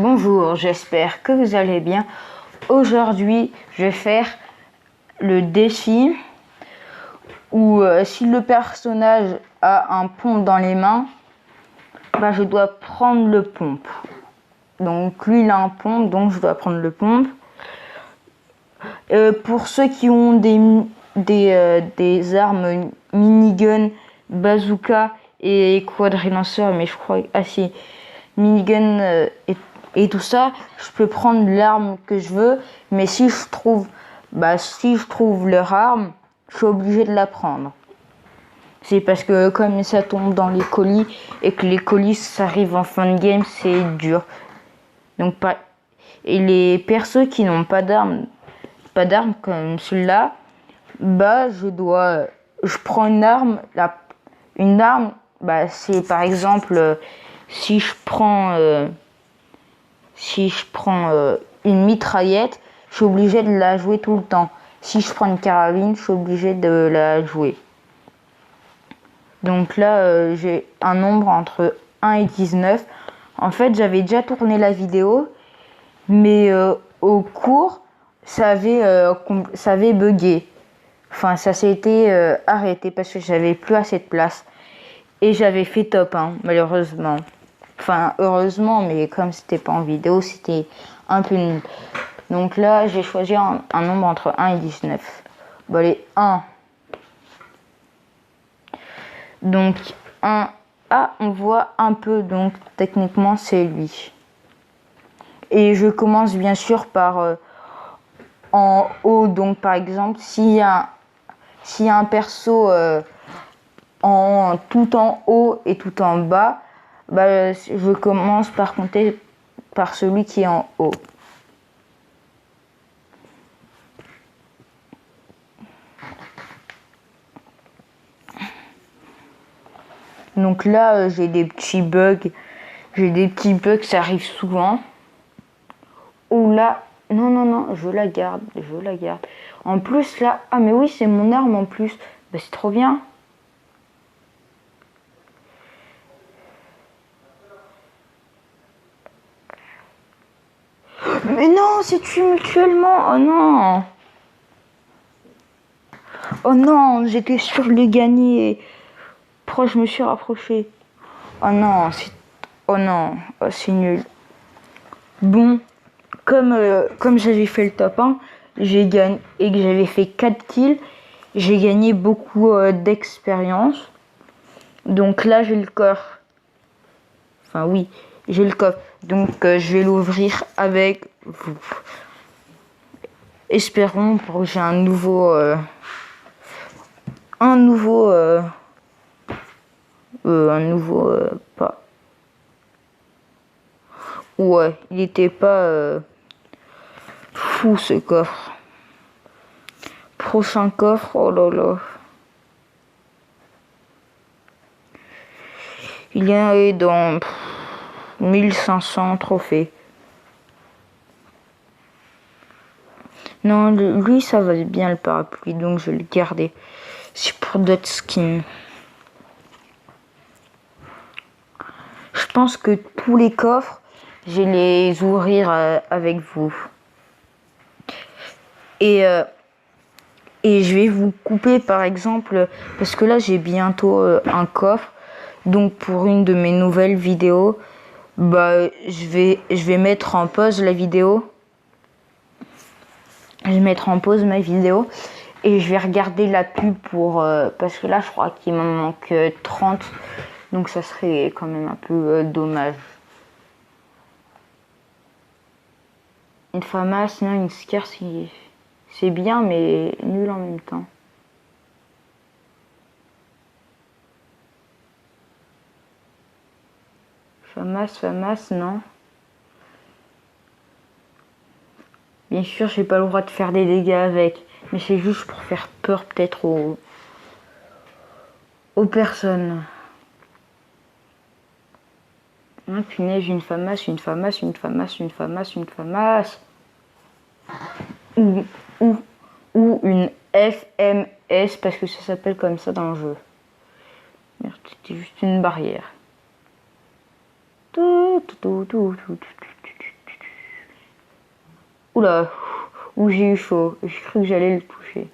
Bonjour, j'espère que vous allez bien. Aujourd'hui, je vais faire le défi où si le personnage a un pompe dans les mains, je dois prendre le pompe. Donc lui, il a un pompe, donc je dois prendre le pompe. Pour ceux qui ont des armes minigun, bazooka et quadrilanceur, mais je crois assez minigun et tout ça, je peux prendre l'arme que je veux, mais si je trouve leur arme, je suis obligé de la prendre. C'est parce que comme ça tombe dans les colis et que les colis ça arrive en fin de game, c'est dur. Donc et les persos qui n'ont pas d'armes comme celui-là, je prends une arme. C'est par exemple si je prends une mitraillette, je suis obligé de la jouer tout le temps. Si je prends une carabine, je suis obligé de la jouer. Donc là, j'ai un nombre entre 1 et 19. En fait, j'avais déjà tourné la vidéo, mais au cours, ça avait bugué. Enfin, ça s'était arrêté parce que j'avais plus assez de place. Et j'avais fait top 1, malheureusement. Enfin, heureusement, mais comme c'était pas en vidéo, c'était un peu nul. Donc là, j'ai choisi un nombre entre 1 et 19. Bon, allez, 1. Donc, 1. Ah, on voit un peu, donc techniquement, c'est lui. Et je commence bien sûr par en haut. Donc, par exemple, s'il y a un perso tout en haut et tout en bas, je commence par compter par celui qui est en haut. Donc là, j'ai des petits bugs. Ça arrive souvent. Oh là, non, je la garde. En plus là, ah mais oui, c'est mon arme en plus. C'est trop bien. Mais non, c'est tué mutuellement. Oh non. Oh non, j'étais sûr de gagner. Pourquoi je me suis rapproché? Oh non, c'est nul. Bon, comme j'avais fait le top 1, j'ai gagné et que j'avais fait 4 kills, j'ai gagné beaucoup d'expérience. Donc là, j'ai le coffre. Enfin oui, j'ai le coffre. Donc je vais l'ouvrir avec vous. Espérons pour que j'ai un nouveau pas. Ouais, il était pas fou ce coffre. Prochain coffre, oh là là. Il y a dans 1500 trophées. Non, lui, ça va bien le parapluie, donc je vais le garder. C'est pour d'autres skins. Je pense que tous les coffres, je vais les ouvrir avec vous. Et je vais vous couper, par exemple, parce que là, j'ai bientôt un coffre. Donc, pour une de mes nouvelles vidéos, je vais mettre en pause la vidéo. Je vais mettre en pause ma vidéo et je vais regarder la pub parce que là je crois qu'il m'en manque 30, donc ça serait quand même un peu dommage. Une FAMAS, non, une Scare c'est bien mais nul en même temps. FAMAS, non. Bien sûr, j'ai pas le droit de faire des dégâts avec, mais c'est juste pour faire peur peut-être aux personnes. Ah, punaise, une FAMAS. Ou une FMS, parce que ça s'appelle comme ça dans le jeu. Merde, c'était juste une barrière. Oula, où j'ai eu chaud. J'ai cru que j'allais le toucher.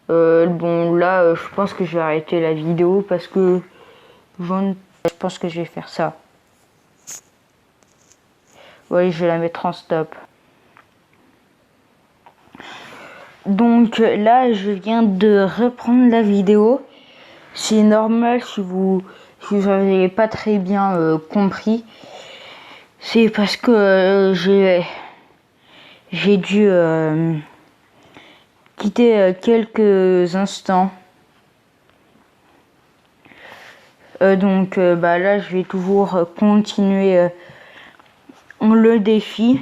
Bon là, je pense que je vais arrêter la vidéo parce que je pense que je vais faire ça. Oui, je vais la mettre en stop. Donc là, je viens de reprendre la vidéo. C'est normal si vous n'avez pas très bien compris. C'est parce que j'ai dû quitter quelques instants. Donc bah là, je vais toujours continuer le défi.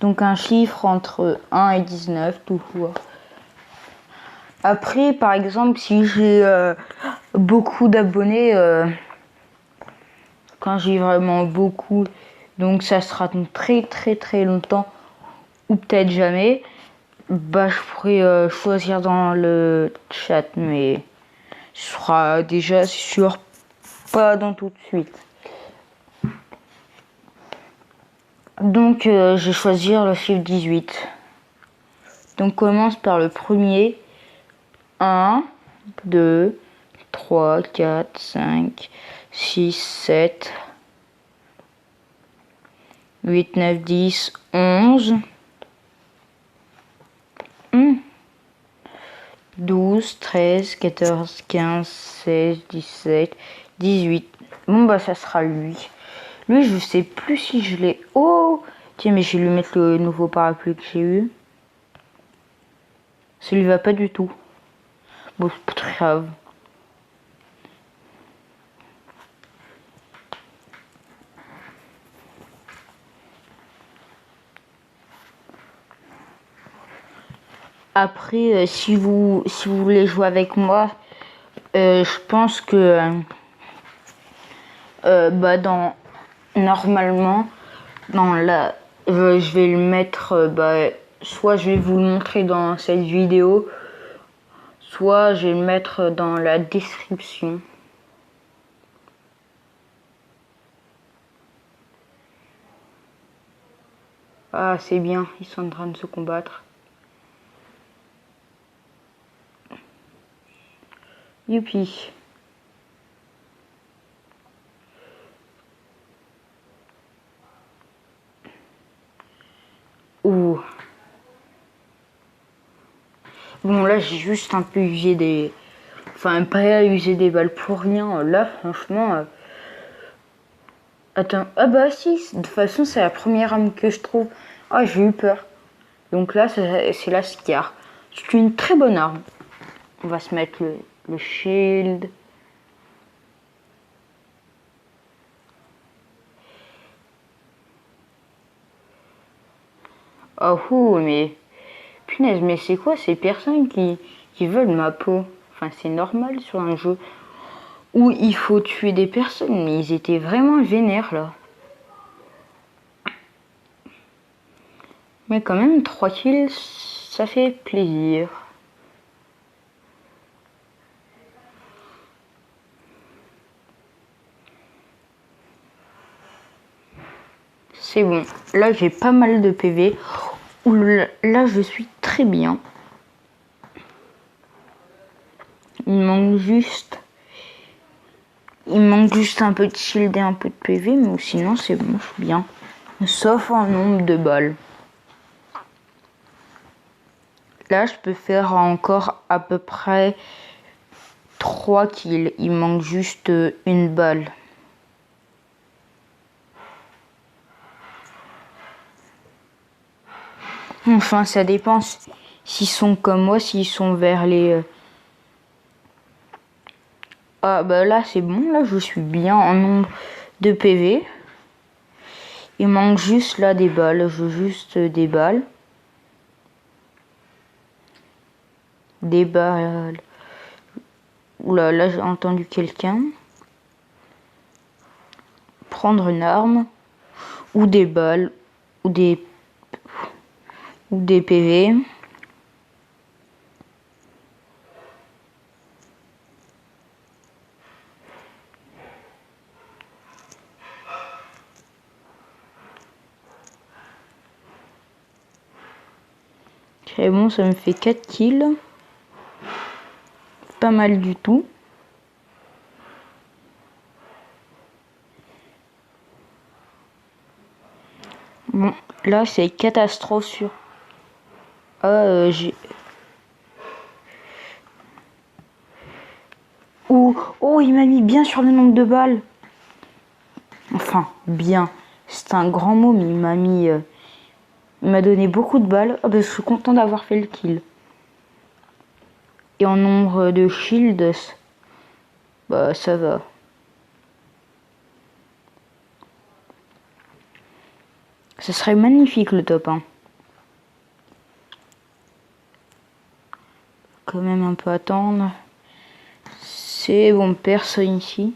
Donc un chiffre entre 1 et 19 toujours. Après, par exemple, si j'ai beaucoup d'abonnés, quand j'ai vraiment beaucoup, donc ça sera très très très longtemps, ou peut-être jamais, bah je pourrais choisir dans le chat, mais ce sera déjà sûr pas dans tout de suite. Donc je vais choisir le chiffre 18. Donc commence par le premier. 1, 2, 3, 4, 5, 6, 7, 8, 9, 10, 11, 12, 13, 14, 15, 16, 17, 18. Bon bah ça sera lui. Lui je sais plus si je l'ai... Oh tiens mais je vais lui mettre le nouveau parapluie que j'ai eu. Ça lui va pas du tout. Bon c'est pas très grave. Après, si vous voulez jouer avec moi, je pense que bah normalement dans la je vais le mettre bah, soit je vais vous le montrer dans cette vidéo, soit je vais le mettre dans la description. Ah c'est bien, ils sont en train de se combattre. Youpi. Ouh. Bon là j'ai juste un peu usé des... Enfin pas usé des balles pour rien. Là franchement... Attends. Ah bah si, de toute façon c'est la première arme que je trouve. Ah j'ai eu peur. Donc là c'est la Scar. C'est une très bonne arme. On va se mettre le shield. Oh mais... Punaise, mais c'est quoi ces personnes qui veulent ma peau? Enfin, c'est normal sur un jeu où il faut tuer des personnes, mais ils étaient vraiment vénères là. Mais quand même, 3 kills, ça fait plaisir. C'est bon. Là, j'ai pas mal de PV. Ouh là, je suis très bien. Il manque juste un peu de shield et un peu de PV, mais sinon c'est bon, je suis bien. Sauf en nombre de balles. Là, je peux faire encore à peu près 3 kills. Il manque juste une balle. Enfin, ça dépend s'ils sont comme moi, s'ils sont vers les... Ah bah là, c'est bon. Là, je suis bien en nombre de PV. Il manque juste là des balles. Je veux juste des balles. Des balles. Oula, là j'ai entendu quelqu'un. Prendre une arme. Ou des balles. Ou des PV. Très bon, ça me fait 4 kills. Pas mal du tout. Bon, là c'est catastrophe sur... Ah, j'ai... Oh, il m'a mis bien sur le nombre de balles. Enfin, bien. C'est un grand mot, mais il m'a mis... il m'a donné beaucoup de balles. Oh, bah, je suis content d'avoir fait le kill. Et en nombre de shields, bah ça va. Ce serait magnifique le top 1. Quand même un peu attendre. C'est bon, personne ici.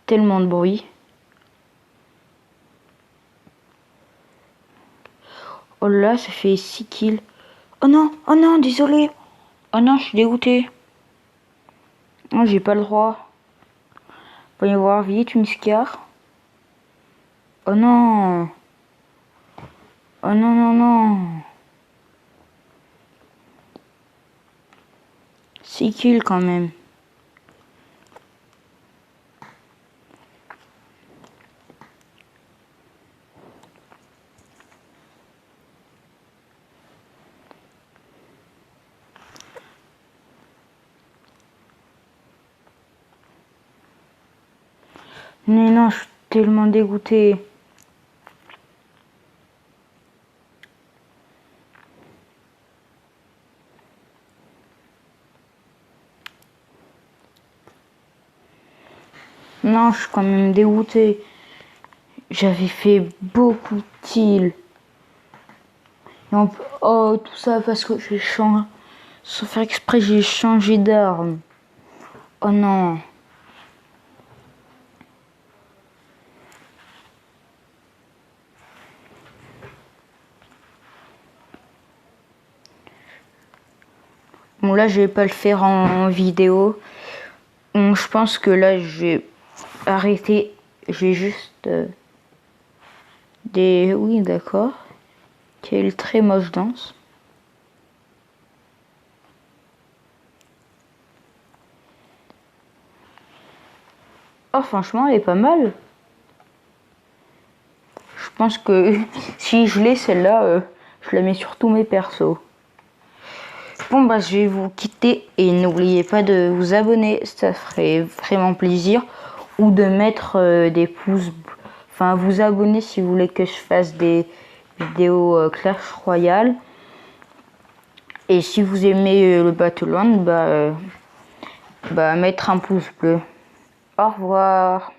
Tellement de bruit. Oh là, ça fait 6 kills. Oh non, désolé. Oh non, je suis dégoûté. Oh, j'ai pas le droit. Faut y voir vite, une scar. Oh non. Oh non. 6 kills quand même. Mais non, je suis tellement dégoûté. Non, je suis quand même dégoûté. J'avais fait beaucoup de kills. Oh, tout ça parce que j'ai changé. Sans faire exprès, j'ai changé d'arme. Oh non. Bon, là, je vais pas le faire en vidéo. Bon, je pense que là, je vais arrêter. J'ai juste des... Oui, d'accord. Quelle très moche danse. Oh, franchement, elle est pas mal. Je pense que si je l'ai, celle-là, je la mets sur tous mes persos. Bon, bah, je vais vous quitter et n'oubliez pas de vous abonner, ça ferait vraiment plaisir. Ou de mettre des pouces, enfin, vous abonner si vous voulez que je fasse des vidéos Clash Royale. Et si vous aimez le Battleland, bah, mettre un pouce bleu. Au revoir.